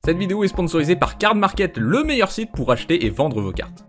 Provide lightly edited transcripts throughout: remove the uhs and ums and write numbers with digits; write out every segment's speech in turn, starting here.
Cette vidéo est sponsorisée par Card Market, le meilleur site pour acheter et vendre vos cartes.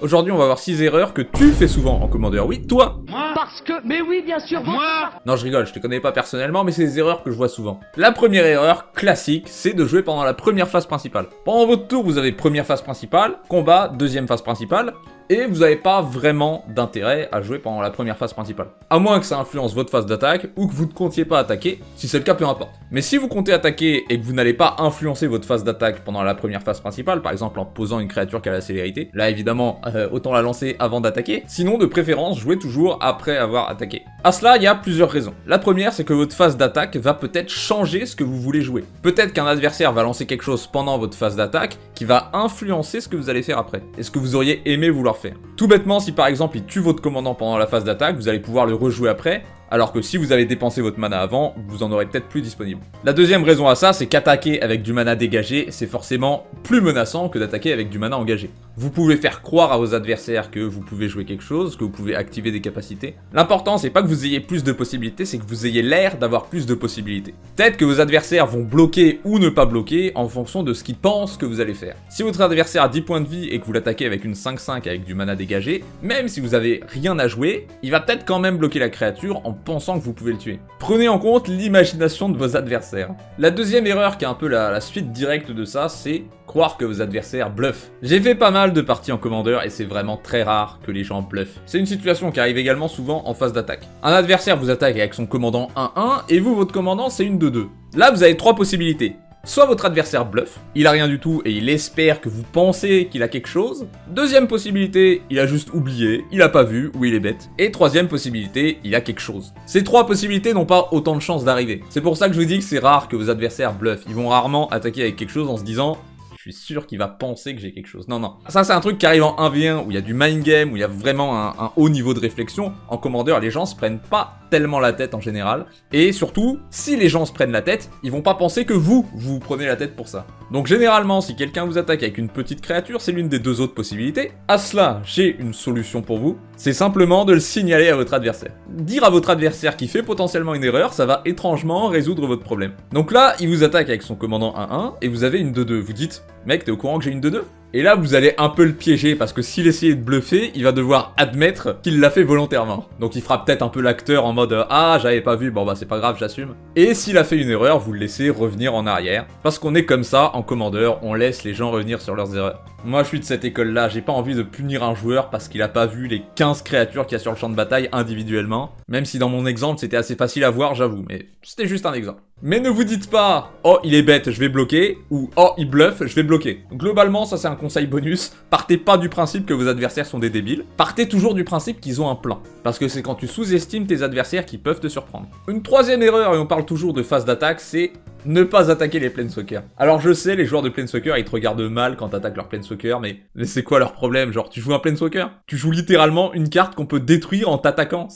Aujourd'hui, on va voir 6 erreurs que tu fais souvent en commandeur. Oui, toi. Moi. Parce que... Mais oui, bien sûr, moi. Non, je rigole, je te connais pas personnellement, mais c'est des erreurs que je vois souvent. La première erreur, classique, c'est de jouer pendant la première phase principale. Pendant votre tour, vous avez première phase principale, combat, deuxième phase principale, et vous n'avez pas vraiment d'intérêt à jouer pendant la première phase principale. À moins que ça influence votre phase d'attaque, ou que vous ne comptiez pas attaquer, si c'est le cas, peu importe. Mais si vous comptez attaquer et que vous n'allez pas influencer votre phase d'attaque pendant la première phase principale, par exemple en posant une créature qui a la célérité, là évidemment, autant la lancer avant d'attaquer. Sinon, de préférence, jouez toujours après avoir attaqué. À cela, il y a plusieurs raisons. La première, c'est que votre phase d'attaque va peut-être changer ce que vous voulez jouer. Peut-être qu'un adversaire va lancer quelque chose pendant votre phase d'attaque qui va influencer ce que vous allez faire après, et ce que vous auriez aimé vouloir faire. Tout bêtement, si par exemple il tue votre commandant pendant la phase d'attaque, vous allez pouvoir le rejouer après, alors que si vous avez dépensé votre mana avant, vous en aurez peut-être plus disponible. La deuxième raison à ça, c'est qu'attaquer avec du mana dégagé, c'est forcément plus menaçant que d'attaquer avec du mana engagé. Vous pouvez faire croire à vos adversaires que vous pouvez jouer quelque chose, que vous pouvez activer des capacités. L'important, c'est pas que vous ayez plus de possibilités, c'est que vous ayez l'air d'avoir plus de possibilités. Peut-être que vos adversaires vont bloquer ou ne pas bloquer en fonction de ce qu'ils pensent que vous allez faire. Si votre adversaire a 10 points de vie et que vous l'attaquez avec une 5-5 avec du mana dégagé, même si vous avez rien à jouer, il va peut-être quand même bloquer la créature en pensant que vous pouvez le tuer. Prenez en compte l'imagination de vos adversaires. La deuxième erreur qui est un peu la suite directe de ça, c'est croire que vos adversaires bluffent. J'ai fait pas mal de parties en commandeur et c'est vraiment très rare que les gens bluffent. C'est une situation qui arrive également souvent en phase d'attaque. Un adversaire vous attaque avec son commandant 1-1 et vous, votre commandant, c'est une 2-2. Là, vous avez 3 possibilités. Soit votre adversaire bluffe, il a rien du tout et il espère que vous pensez qu'il a quelque chose. Deuxième possibilité, il a juste oublié, il a pas vu ou il est bête. Et troisième possibilité, il a quelque chose. Ces 3 possibilités n'ont pas autant de chances d'arriver. C'est pour ça que je vous dis que c'est rare que vos adversaires bluffent. Ils vont rarement attaquer avec quelque chose en se disant je suis sûr qu'il va penser que j'ai quelque chose. Non, non. Ça, c'est un truc qui arrive en 1v1 où il y a du mind game, où il y a vraiment un haut niveau de réflexion. En commandeur, les gens se prennent pas tellement la tête en général. Et surtout, si les gens se prennent la tête, ils vont pas penser que vous prenez la tête pour ça. Donc généralement, si quelqu'un vous attaque avec une petite créature, c'est l'une des 2 autres possibilités. À cela, j'ai une solution pour vous. C'est simplement de le signaler à votre adversaire. Dire à votre adversaire qui fait potentiellement une erreur, ça va étrangement résoudre votre problème. Donc là, il vous attaque avec son commandant 1-1 et vous avez une 2-2. Vous dites, mec, t'es au courant que j'ai une 2-2 ? Et là, vous allez un peu le piéger, parce que s'il essayait de bluffer, il va devoir admettre qu'il l'a fait volontairement. Donc il fera peut-être un peu l'acteur en mode « Ah, j'avais pas vu, bon bah c'est pas grave, j'assume ». Et s'il a fait une erreur, vous le laissez revenir en arrière. Parce qu'on est comme ça, en commandeur, on laisse les gens revenir sur leurs erreurs. Moi, je suis de cette école-là, j'ai pas envie de punir un joueur parce qu'il a pas vu les 15 créatures qu'il y a sur le champ de bataille individuellement. Même si dans mon exemple, c'était assez facile à voir, j'avoue, mais c'était juste un exemple. Mais ne vous dites pas « Oh, il est bête, je vais bloquer » ou « Oh, il bluffe, je vais bloquer ». Globalement, ça c'est un conseil bonus. Partez pas du principe que vos adversaires sont des débiles. Partez toujours du principe qu'ils ont un plan. Parce que c'est quand tu sous-estimes tes adversaires qui peuvent te surprendre. Une troisième erreur, et on parle toujours de phase d'attaque, c'est ne pas attaquer les Planeswalkers. Alors je sais, les joueurs de Planeswalker, ils te regardent mal quand t'attaques leur Planeswalker, mais c'est quoi leur problème? Genre, tu joues un Planeswalker? Tu joues littéralement une carte qu'on peut détruire en t'attaquant.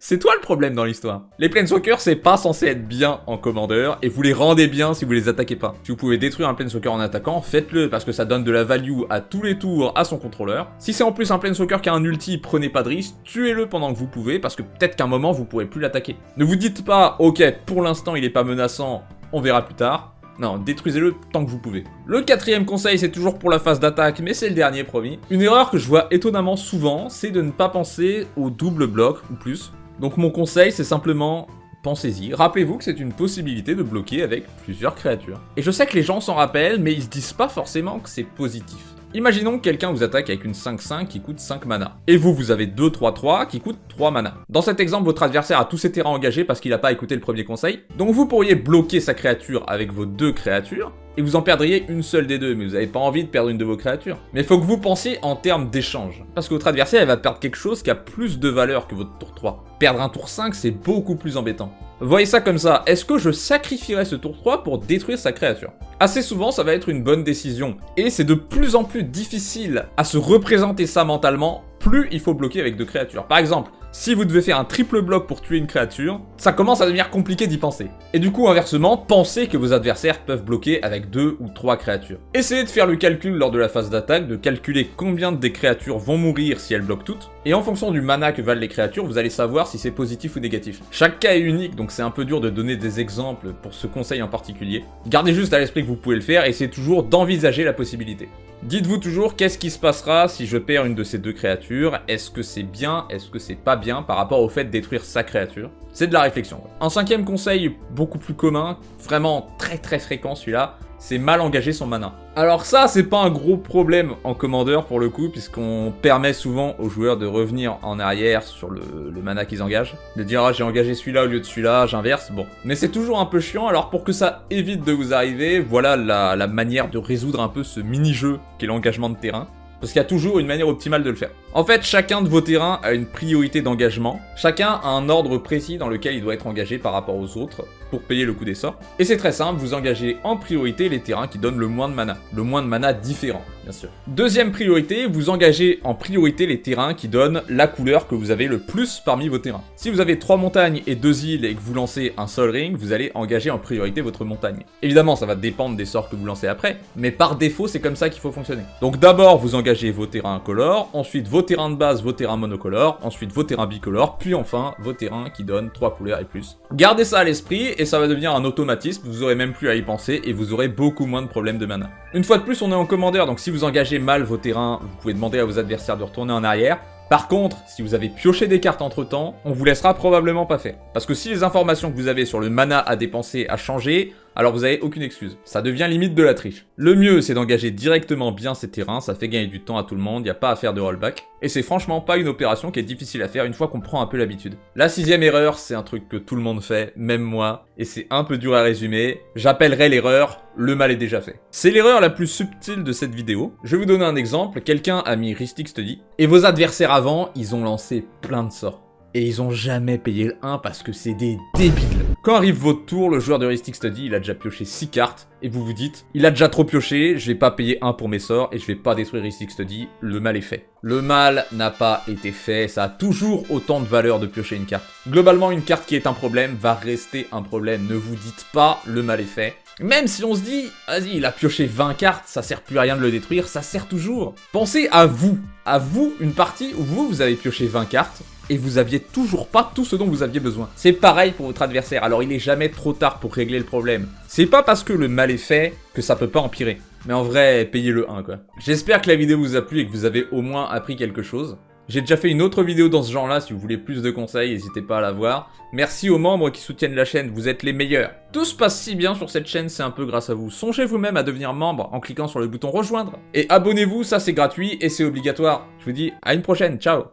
C'est toi le problème dans l'histoire. Les Planeswalkers, c'est pas censé être bien en commandeur, et vous les rendez bien si vous les attaquez pas. Si vous pouvez détruire un Planeswalker en attaquant, faites-le, parce que ça donne de la value à tous les tours à son contrôleur. Si c'est en plus un Planeswalker qui a un ulti, prenez pas de risque, tuez-le pendant que vous pouvez, parce que peut-être qu'à un moment, vous pourrez plus l'attaquer. Ne vous dites pas, ok, pour l'instant, il est pas menaçant, on verra plus tard. Non, détruisez-le tant que vous pouvez. Le quatrième conseil, c'est toujours pour la phase d'attaque, mais c'est le dernier, promis. Une erreur que je vois étonnamment souvent, c'est de ne pas penser au double bloc, ou plus. Donc mon conseil, c'est simplement, pensez-y. Rappelez-vous que c'est une possibilité de bloquer avec plusieurs créatures. Et je sais que les gens s'en rappellent, mais ils se disent pas forcément que c'est positif. Imaginons que quelqu'un vous attaque avec une 5-5 qui coûte 5 mana. Et vous avez 2-3-3 qui coûtent 3 mana. Dans cet exemple, votre adversaire a tous ses terrains engagés parce qu'il n'a pas écouté le premier conseil. Donc vous pourriez bloquer sa créature avec vos 2 créatures, et vous en perdriez une seule des 2, mais vous n'avez pas envie de perdre une de vos créatures. Mais il faut que vous pensiez en termes d'échange. Parce que votre adversaire, il va perdre quelque chose qui a plus de valeur que votre tour 3. Perdre un tour 5, c'est beaucoup plus embêtant. Voyez ça comme ça, est-ce que je sacrifierais ce tour 3 pour détruire sa créature? Assez souvent, ça va être une bonne décision. Et c'est de plus en plus difficile à se représenter ça mentalement, plus il faut bloquer avec 2 créatures. Par exemple, si vous devez faire un triple bloc pour tuer une créature, ça commence à devenir compliqué d'y penser. Et du coup, inversement, pensez que vos adversaires peuvent bloquer avec 2 ou 3 créatures. Essayez de faire le calcul lors de la phase d'attaque, de calculer combien de des créatures vont mourir si elles bloquent toutes, Et en fonction du mana que valent les créatures, vous allez savoir si c'est positif ou négatif. Chaque cas est unique, donc c'est un peu dur de donner des exemples pour ce conseil en particulier. Gardez juste à l'esprit que vous pouvez le faire et essayez toujours d'envisager la possibilité. Dites-vous toujours qu'est-ce qui se passera si je perds une de ces deux créatures. Est-ce que c'est bien, est-ce que c'est pas bien par rapport au fait de détruire sa créature. C'est de la réflexion. Un cinquième conseil beaucoup plus commun, vraiment très fréquent celui-là, c'est mal engager son mana. Alors ça, c'est pas un gros problème en Commander pour le coup, puisqu'on permet souvent aux joueurs de revenir en arrière sur le mana qu'ils engagent. De dire, ah j'ai engagé celui-là au lieu de celui-là, j'inverse, bon. Mais c'est toujours un peu chiant, alors pour que ça évite de vous arriver, voilà la manière de résoudre un peu ce mini-jeu qu'est l'engagement de terrain. Parce qu'il y a toujours une manière optimale de le faire. En fait, chacun de vos terrains a une priorité d'engagement. Chacun a un ordre précis dans lequel il doit être engagé par rapport aux autres pour payer le coût des sorts. Et c'est très simple, vous engagez en priorité les terrains qui donnent le moins de mana. Le moins de mana différent, bien sûr. Deuxième priorité, vous engagez en priorité les terrains qui donnent la couleur que vous avez le plus parmi vos terrains. Si vous avez 3 montagnes et 2 îles et que vous lancez un Sol Ring, vous allez engager en priorité votre montagne. Évidemment, ça va dépendre des sorts que vous lancez après, mais par défaut, c'est comme ça qu'il faut fonctionner. Donc d'abord, vous engagez vos terrains incolores, ensuite vos terrains de base, vos terrains monocolores, ensuite vos terrains bicolores, puis enfin vos terrains qui donnent 3 couleurs et plus. Gardez ça à l'esprit et ça va devenir un automatisme, vous aurez même plus à y penser et vous aurez beaucoup moins de problèmes de mana. Une fois de plus, on est en Commander, donc si vous engagez mal vos terrains, vous pouvez demander à vos adversaires de retourner en arrière. Par contre, si vous avez pioché des cartes entre temps, on vous laissera probablement pas faire. Parce que si les informations que vous avez sur le mana à dépenser a changé, alors vous avez aucune excuse. Ça devient limite de la triche. Le mieux, c'est d'engager directement bien ces terrains, ça fait gagner du temps à tout le monde, y a pas à faire de rollback. Et c'est franchement pas une opération qui est difficile à faire une fois qu'on prend un peu l'habitude. La 6ème erreur, c'est un truc que tout le monde fait, même moi, et c'est un peu dur à résumer. J'appellerai l'erreur, le mal est déjà fait. C'est l'erreur la plus subtile de cette vidéo. Je vais vous donner un exemple, quelqu'un a mis Rhystic Study, et vos adversaires avant, ils ont lancé plein de sorts. Et ils ont jamais payé le 1 parce que c'est des débiles. Quand arrive votre tour, le joueur de Rhystic Study, il a déjà pioché 6 cartes, et vous vous dites, il a déjà trop pioché, je vais pas payer 1 pour mes sorts, et je vais pas détruire Rhystic Study, le mal est fait. Le mal n'a pas été fait, ça a toujours autant de valeur de piocher une carte. Globalement, une carte qui est un problème va rester un problème, ne vous dites pas, le mal est fait. Même si on se dit, vas-y, il a pioché 20 cartes, ça sert plus à rien de le détruire, ça sert toujours. Pensez à vous une partie où vous avez pioché 20 cartes, et vous aviez toujours pas tout ce dont vous aviez besoin. C'est pareil pour votre adversaire, alors il est jamais trop tard pour régler le problème. C'est pas parce que le mal est fait que ça peut pas empirer. Mais en vrai, payez le 1 quoi. J'espère que la vidéo vous a plu et que vous avez au moins appris quelque chose. J'ai déjà fait une autre vidéo dans ce genre-là, si vous voulez plus de conseils, n'hésitez pas à la voir. Merci aux membres qui soutiennent la chaîne, vous êtes les meilleurs. Tout se passe si bien sur cette chaîne, c'est un peu grâce à vous. Songez vous-même à devenir membre en cliquant sur le bouton rejoindre. Et abonnez-vous, ça c'est gratuit et c'est obligatoire. Je vous dis à une prochaine, ciao.